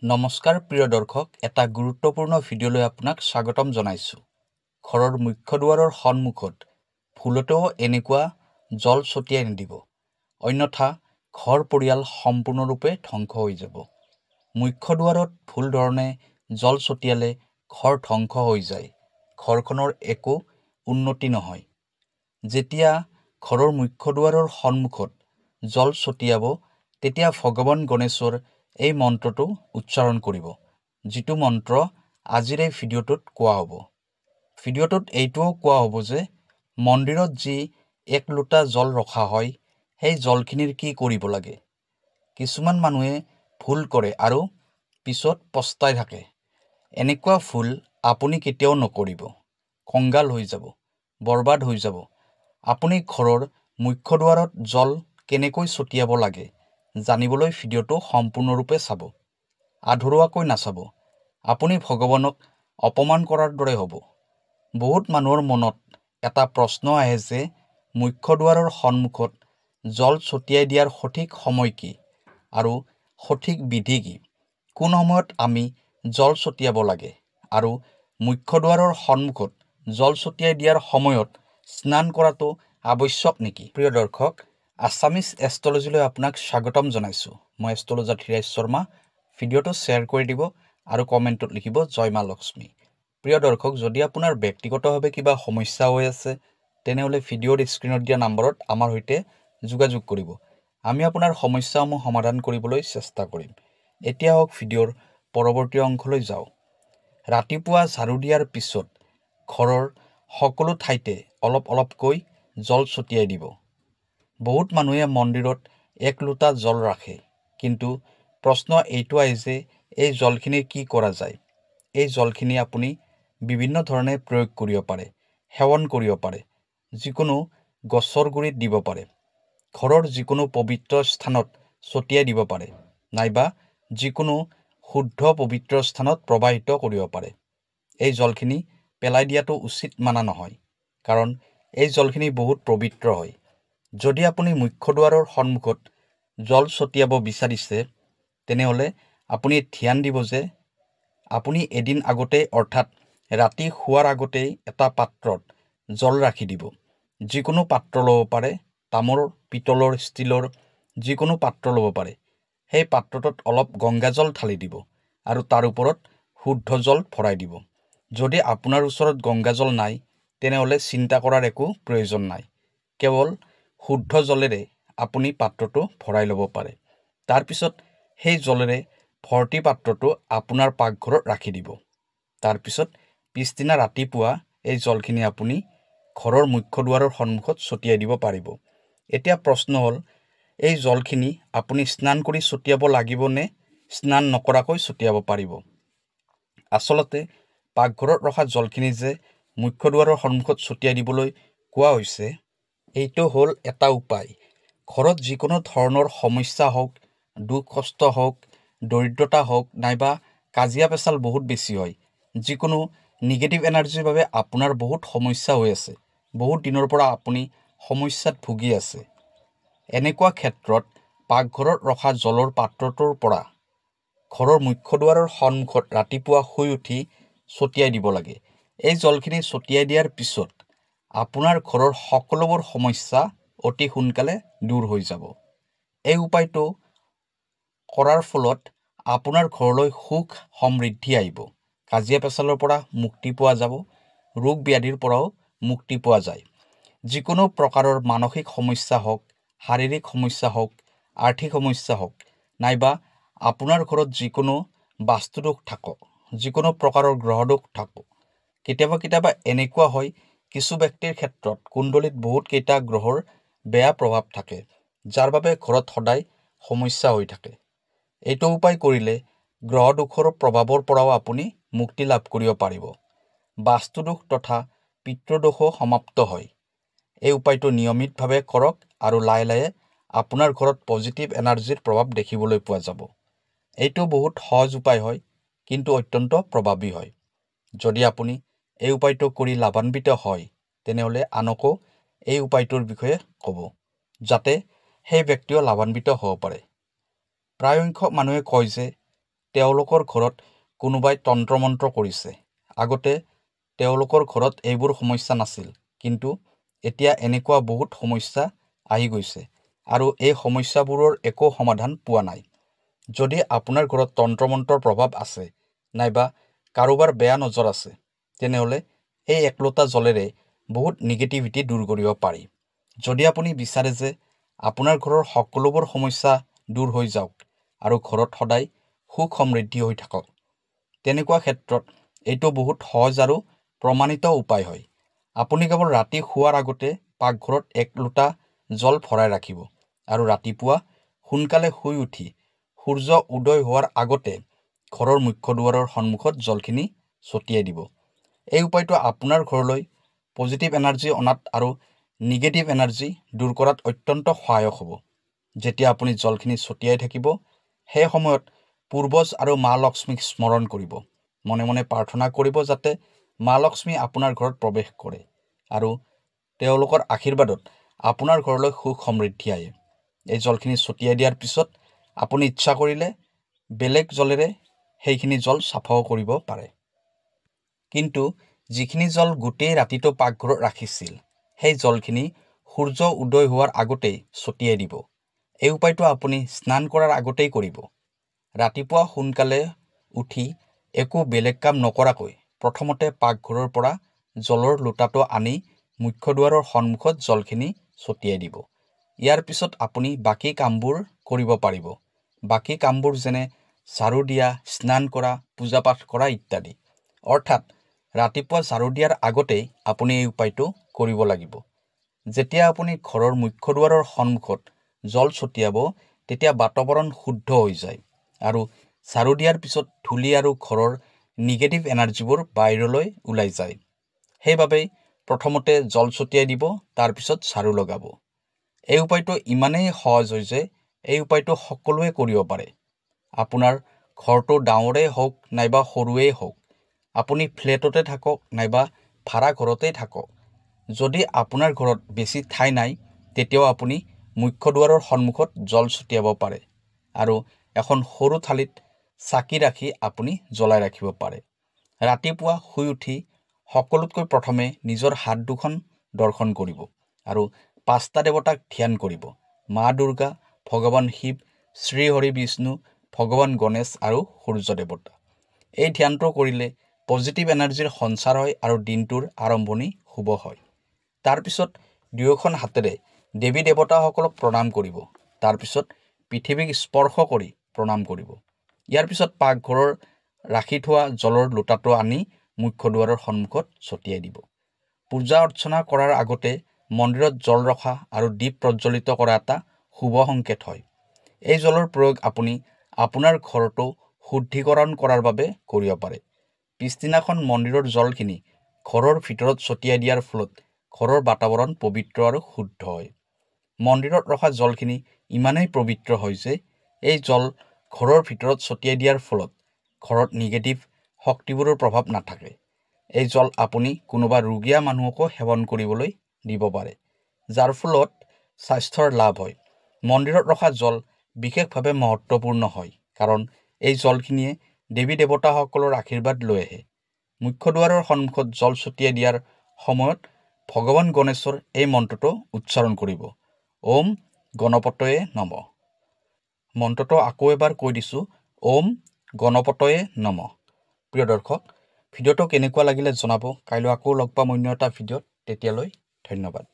নমস্কাৰ প্ৰিয় দৰ্শক, এটা গুৰুত্বপূৰ্ণ ভিডিঅ'লৈ আপোনাক স্বাগতম জনাইছোঁ। ঘৰৰ মুখ্য দুৱাৰৰ সন্মুখত ভুলতেও এনেকুৱা জল ছটিয়াই নিদিব, অন্যথা ঘৰ পৰিয়াল সম্পূৰ্ণৰূপে ধ্বংস হৈ যাব। মুখ্য দুৱাৰত ভুল ধৰণে জল ছটিয়ালে ঘৰ ধ্বংস হৈ যায়, ঘৰখনৰ একো উন্নতি নহয়। যেতিয়া ঘৰৰ মুখ্য দুৱাৰৰ সন্মুখত জল ছটিয়াব, তেতিয়া ভগৱান গণেশৰ এই মন্ত্ৰটো উচ্চাৰণ কৰিব, যিটো মন্ত্ৰ আজিৰ এই ভিডিঅ'টোত কোৱা হ'ব। ভিডিঅ'টোত এইটোও কোৱা হ'ব যে মন্দিৰত যি 1 লোটা জল ৰখা হয়, সেই জলখিনিৰ কি কৰিব লাগে। কিছুমান মানুহে ভুল কৰে আৰু পিছত পস্তাই থাকে। এনেকুৱা ভুল আপুনি কেতিয়াও নকৰিব। কংগাল হৈ যাব, বৰবাদ হৈ যাব। আপুনি ঘৰৰ মুখ্য দুৱাৰত জল কেনেকৈ ছটিয়াব লাগে জানিবলৈ ভিডিঅ'টো সম্পূৰ্ণৰূপে চাব। আধৰুৱাকৈ নাচাব। আপুনি ভগৱানক অপমান কৰাৰ দৰে হ'ব। বহুত মানুহৰ মনত এটা প্ৰশ্ন আহে যে মুখ্য দুৱাৰৰ সন্মুখত জল ছটিয়াই দিয়াৰ সঠিক সময় কি আৰু সঠিক বিধি কি? কোন সময়ত আমি জল ছটিয়াব লাগে আৰু মুখ্য দুৱাৰৰ সন্মুখত জল ছটিয়াই দিয়াৰ সময়ত স্নান কৰাটো আৱশ্যক নেকি? প্ৰিয় দৰ্শক, আছামিজ এষ্ট্ৰলজীলৈ আপোনাক স্বাগতম জনাইছোঁ। মই এষ্ট্ৰলজাৰ ধীৰাজ শৰ্মা। ভিডিঅ'টো শ্বেয়াৰ কৰি দিব আৰু কমেণ্টত লিখিব জয় মা লক্ষ্মী। প্ৰিয় দৰ্শক, যদি আপোনাৰ ব্যক্তিগতভাৱে কিবা সমস্যা হৈ আছে, তেনেহ'লে ভিডিঅ'ৰ স্ক্ৰীণত দিয়া নম্বৰত আমাৰ সৈতে যোগাযোগ কৰিব। আমি আপোনাৰ সমস্যাসমূহ সমাধান কৰিবলৈ চেষ্টা কৰিম। এতিয়া হওক ভিডিঅ'ৰ পৰৱৰ্তী অংশলৈ যাওঁ। ৰাতিপুৱা ঝাৰু দিয়াৰ পিছত ঘৰৰ সকলো ঠাইতে অলপ অলপকৈ জল ছটিয়াই দিব। বহুত মানুহে মন্দিৰত 1 লোটা জল ৰাখে, কিন্তু প্ৰশ্ন এইটো আহে যে এই জলখিনি কি কৰা যায়। এই জলখিনি আপুনি বিভিন্ন ধৰণে প্ৰয়োগ কৰিব পাৰে, সেৱন কৰিব পাৰে, যিকোনো গছৰ গুৰিত দিব পাৰে, ঘৰৰ যিকোনো পবিত্ৰ স্থানত ছটিয়াই দিব পাৰে, নাইবা যিকোনো শুদ্ধ পবিত্ৰ স্থানত প্ৰবাহিত কৰিব পাৰে। এই জলখিনি পেলাই দিয়াটো উচিত মানা নহয়, কাৰণ এই জলখিনি বহুত পবিত্ৰ হয়। যদি আপুনি মুখ্য দুৱাৰৰ সন্মুখত জল ছটিয়াব বিচাৰিছে, তেনেহ'লে আপুনি ধ্যান দিব যে আপুনি এদিন আগতেই, অৰ্থাৎ ৰাতি শোৱাৰ আগতেই এটা পাত্ৰত জল ৰাখি দিব। যিকোনো পাত্ৰ ল'ব পাৰে, তামৰ, পিতলৰ, ষ্টীলৰ যিকোনো পাত্ৰ ল'ব পাৰে। সেই পাত্ৰটোত অলপ গংগাজল ঢালি দিব আৰু তাৰ ওপৰত শুদ্ধ জল ভৰাই দিব। যদি আপোনাৰ ওচৰত গংগাজল নাই, তেনেহ'লে চিন্তা কৰাৰ একো প্ৰয়োজন নাই। কেৱল শুদ্ধ জলেৰে আপুনি পাত্ৰটো ভৰাই ল'ব পাৰে। তাৰপিছত সেই জলেৰে ভৰ্তি পাত্ৰটো আপোনাৰ পাকঘৰত ৰাখি দিব। তাৰপিছত পিছদিনা ৰাতিপুৱা এই জলখিনি আপুনি ঘৰৰ মুখ্য দুৱাৰৰ সন্মুখত ছটিয়াই দিব পাৰিব। এতিয়া প্ৰশ্ন হ'ল, এই জলখিনি আপুনি স্নান কৰি ছটিয়াব লাগিব নে স্নান নকৰাকৈ ছটিয়াব পাৰিব? আচলতে পাকঘৰত ৰখা জলখিনি যে মুখ্য দুৱাৰৰ সন্মুখত ছটিয়াই দিবলৈ কোৱা হৈছে, এইটো হ'ল এটা উপায়। ঘৰত যিকোনো ধৰণৰ সমস্যা হওক, দুখ কষ্ট হওক, দৰিদ্ৰতা হওক, নাইবা কাজিয়া পেচাল বহুত বেছি হয়, যিকোনো নিগেটিভ এনাৰ্জিৰ বাবে আপোনাৰ বহুত সমস্যা হৈ আছে, বহুত দিনৰ পৰা আপুনি সমস্যাত ভুগি আছে। এনেকুৱা ক্ষেত্ৰত পাকঘৰত ৰখা জলৰ পাত্ৰটোৰ পৰা ঘৰৰ মুখ্য দুৱাৰৰ সন্মুখত ৰাতিপুৱা শুই উঠি ছটিয়াই দিব লাগে। এই জলখিনি ছটিয়াই দিয়াৰ পিছত আপোনাৰ ঘৰৰ সকলোবোৰ সমস্যা অতি সোনকালে দূৰ হৈ যাব। এই উপায়টো কৰাৰ ফলত আপোনাৰ ঘৰলৈ সুখ সমৃদ্ধি আহিব, কাজিয়া পেচালৰ পৰা মুক্তি পোৱা যাব, ৰোগ ব্যাধিৰ পৰাও মুক্তি পোৱা যায়। যিকোনো প্ৰকাৰৰ মানসিক সমস্যা হওক, শাৰীৰিক সমস্যা হওক, আৰ্থিক সমস্যা হওক, নাইবা আপোনাৰ ঘৰত যিকোনো বাস্তুদোষ থাকক, যিকোনো প্ৰকাৰৰ গ্ৰহদোষ থাকক। কেতিয়াবা এনেকুৱা হয়, কিছু ব্যক্তিৰ ক্ষেত্ৰত কুণ্ডলীত বহুত কেইটা গ্ৰহৰ বেয়া প্ৰভাৱ থাকে, যাৰ বাবে ঘৰত সদায় সমস্যা হৈ থাকে। এইটো উপায় কৰিলে গ্ৰহ দোষৰ প্ৰভাৱৰ পৰাও আপুনি মুক্তি লাভ কৰিব পাৰিব। বাস্তুদোষ তথা পিতৃদোষো সমাপ্ত হয়। এই উপায়টো নিয়মিতভাৱে কৰক আৰু লাহে লাহে আপোনাৰ ঘৰত পজিটিভ এনাৰ্জিৰ প্ৰভাৱ দেখিবলৈ পোৱা যাব। এইটো বহুত সহজ উপায় হয়, কিন্তু অত্যন্ত প্ৰভাৱী হয়। যদি আপুনি এই উপায়টো কৰি লাভান্বিত হয়, তেনেহ'লে আনকো এই উপায়টোৰ বিষয়ে ক'ব, যাতে সেই ব্যক্তিও লাভান্বিত হ'ব পাৰে। প্ৰায়সংখ্যক মানুহে কয় যে তেওঁলোকৰ ঘৰত কোনোবাই তন্ত্ৰ-মন্ত্ৰ কৰিছে। আগতে তেওঁলোকৰ ঘৰত এইবোৰ সমস্যা নাছিল, কিন্তু এতিয়া এনেকুৱা বহুত সমস্যা আহি গৈছে আৰু এই সমস্যাবোৰৰ একো সমাধান পোৱা নাই। যদি আপোনাৰ ঘৰত তন্ত্ৰ-মন্ত্ৰৰ প্ৰভাৱ আছে নাইবা কাৰোবাৰ বেয়া নজৰ আছে, তেনেহ'লে এই একলোটা জলেৰে বহুত নিগেটিভিটি দূৰ কৰিব পাৰি। যদি আপুনি বিচাৰে যে আপোনাৰ ঘৰৰ সকলোবোৰ সমস্যা দূৰ হৈ যাওক আৰু ঘৰত সদায় সুখ সমৃদ্ধি হৈ থাকক, তেনেকুৱা ক্ষেত্ৰত এইটো বহুত সহজ আৰু প্ৰমাণিত উপায় হয়। আপুনি কেৱল ৰাতি শোৱাৰ আগতে পাকঘৰত 1 লোটা জল ভৰাই ৰাখিব আৰু ৰাতিপুৱা সোনকালে শুই উঠি সূৰ্য উদয় হোৱাৰ আগতে ঘৰৰ মুখ্য দুৱাৰৰ সন্মুখত জলখিনি ছটিয়াই দিব। এই উপায়টো আপোনাৰ ঘৰলৈ পজিটিভ এনাৰ্জি অনাত আৰু নিগেটিভ এনাৰ্জি দূৰ কৰাত অত্যন্ত সহায়ক হ'ব। যেতিয়া আপুনি জলখিনি ছটিয়াই থাকিব, সেই সময়ত পূৰ্বজ আৰু মা লক্ষ্মীক স্মৰণ কৰিব। মনে মনে প্ৰাৰ্থনা কৰিব যাতে মা লক্ষ্মী আপোনাৰ ঘৰত প্ৰৱেশ কৰে আৰু তেওঁলোকৰ আশীৰ্বাদত আপোনাৰ ঘৰলৈ সুখ সমৃদ্ধি আহে। এই জলখিনি ছটিয়াই দিয়াৰ পিছত আপুনি ইচ্ছা কৰিলে বেলেগ জলেৰে সেইখিনি জল চাফাও কৰিব পাৰে। কিন্তু যিখিনি জল গোটেই ৰাতিটো পাকঘৰত ৰাখিছিল, সেই জলখিনি সূৰ্য উদয় হোৱাৰ আগতেই ছটিয়াই দিব। এই উপায়টো আপুনি স্নান কৰাৰ আগতেই কৰিব। ৰাতিপুৱা সোনকালে উঠি একো বেলেগ কাম নকৰাকৈ প্ৰথমতে পাকঘৰৰ পৰা জলৰ লোটাটো আনি মুখ্য দুৱাৰৰ সন্মুখত জলখিনি ছটিয়াই দিব। ইয়াৰ পিছত আপুনি বাকী কামবোৰ কৰিব পাৰিব। বাকী কামবোৰ যেনে ঝাৰু দিয়া, স্নান কৰা, পূজা পাঠ কৰা ইত্যাদি। অৰ্থাৎ ৰাতিপুৱা ঝাৰু দিয়াৰ আগতেই আপুনি এই উপায়টো কৰিব লাগিব। যেতিয়া আপুনি ঘৰৰ মুখ্য দুৱাৰৰ সন্মুখত জল ছটিয়াব, তেতিয়া বাতাবৰণ শুদ্ধ হৈ যায় আৰু ঝাৰু দিয়াৰ পিছত ধূলি আৰু ঘৰৰ নিগেটিভ এনাৰ্জিবোৰ বাহিৰলৈ ওলাই যায়। সেইবাবে প্ৰথমতে জল ছটিয়াই দিব, তাৰপিছত ঝাৰু লগাব। এই উপায়টো ইমানেই সহজ হয় যে এই উপায়টো সকলোৱে কৰিব পাৰে। আপোনাৰ ঘৰটো ডাঙৰেই হওক নাইবা সৰুৱেই হওক, আপুনি ফ্লেটতে থাকক নাইবা ভাড়া ঘৰতেই থাকক, যদি আপোনাৰ ঘৰত বেছি ঠাই নাই, তেতিয়াও আপুনি মুখ্য দুৱাৰৰ সন্মুখত জল ছটিয়াব পাৰে আৰু এখন সৰু থালিত চাকি ৰাখি আপুনি জ্বলাই ৰাখিব পাৰে। ৰাতিপুৱা শুই উঠি সকলোতকৈ প্ৰথমে নিজৰ হাত দুখন দৰ্শন কৰিব আৰু 5টা দেৱতাক ধ্যান কৰিব: মা দুৰ্গা, ভগৱান শিৱ, শ্ৰী হৰি বিষ্ণু, ভগৱান গণেশ আৰু সূৰ্য দেৱতা। এই ধ্যানটো কৰিলে পজিটিভ এনাৰ্জিৰ সঞ্চাৰ হয় আৰু দিনটোৰ আৰম্ভণি শুভ হয়। তাৰপিছত দুয়োখন হাতেৰে দেৱী দেৱতাসকলক প্ৰণাম কৰিব। তাৰপিছত পৃথিৱীক স্পৰ্শ কৰি প্ৰণাম কৰিব। ইয়াৰ পিছত পাকঘৰৰ ৰাখি থোৱা জলৰ লোটাটো আনি মুখ্য দুৱাৰৰ সন্মুখত ছটিয়াই দিব। পূজা অৰ্চনা কৰাৰ আগতে মন্দিৰত জল ৰখা আৰু দীপ প্ৰজ্বলিত কৰা এটা শুভ সংকেত হয়। এই জলৰ প্ৰয়োগ আপুনি আপোনাৰ ঘৰটো শুদ্ধিকৰণ কৰাৰ বাবে কৰিব পাৰে। পিছদিনাখন মন্দিৰৰ জলখিনি ঘৰৰ ভিতৰত ছটিয়াই দিয়াৰ ফলত ঘৰৰ বাতাবৰণ পবিত্ৰ আৰু শুদ্ধ হয়। মন্দিৰত ৰখা জলখিনি ইমানেই পবিত্ৰ হয় যে এই জল ঘৰৰ ভিতৰত ছটিয়াই দিয়াৰ ফলত ঘৰত নিগেটিভ শক্তিবোৰৰ প্ৰভাৱ নাথাকে। এই জল আপুনি কোনোবা ৰোগীয়া মানুহকো সেৱন কৰিবলৈ দিব পাৰে, যাৰ ফলত স্বাস্থ্যৰ লাভ হয়। মন্দিৰত ৰখা জল বিশেষভাৱে মহত্বপূৰ্ণ হয়, কাৰণ এই জলখিনিয়ে দেৱী দেৱতাসকলৰ আশীৰ্বাদ লৈ আহে। মুখ্য দুৱাৰৰ সন্মুখত জল ছটিয়াই দিয়াৰ সময়ত ভগৱান গণেশৰ এই মন্ত্ৰটো উচ্চাৰণ কৰিব: ওম গণপতয়ে নমঃ। মন্ত্ৰটো আকৌ এবাৰ কৈ দিছোঁ: ওম গণপতয়ে নমঃ। প্ৰিয় দৰ্শক, ভিডিঅ'টো কেনেকুৱা লাগিলে জনাব। কাইলৈ আকৌ লগ পাম অন্য এটা ভিডিঅ'ত। তেতিয়ালৈ ধন্যবাদ।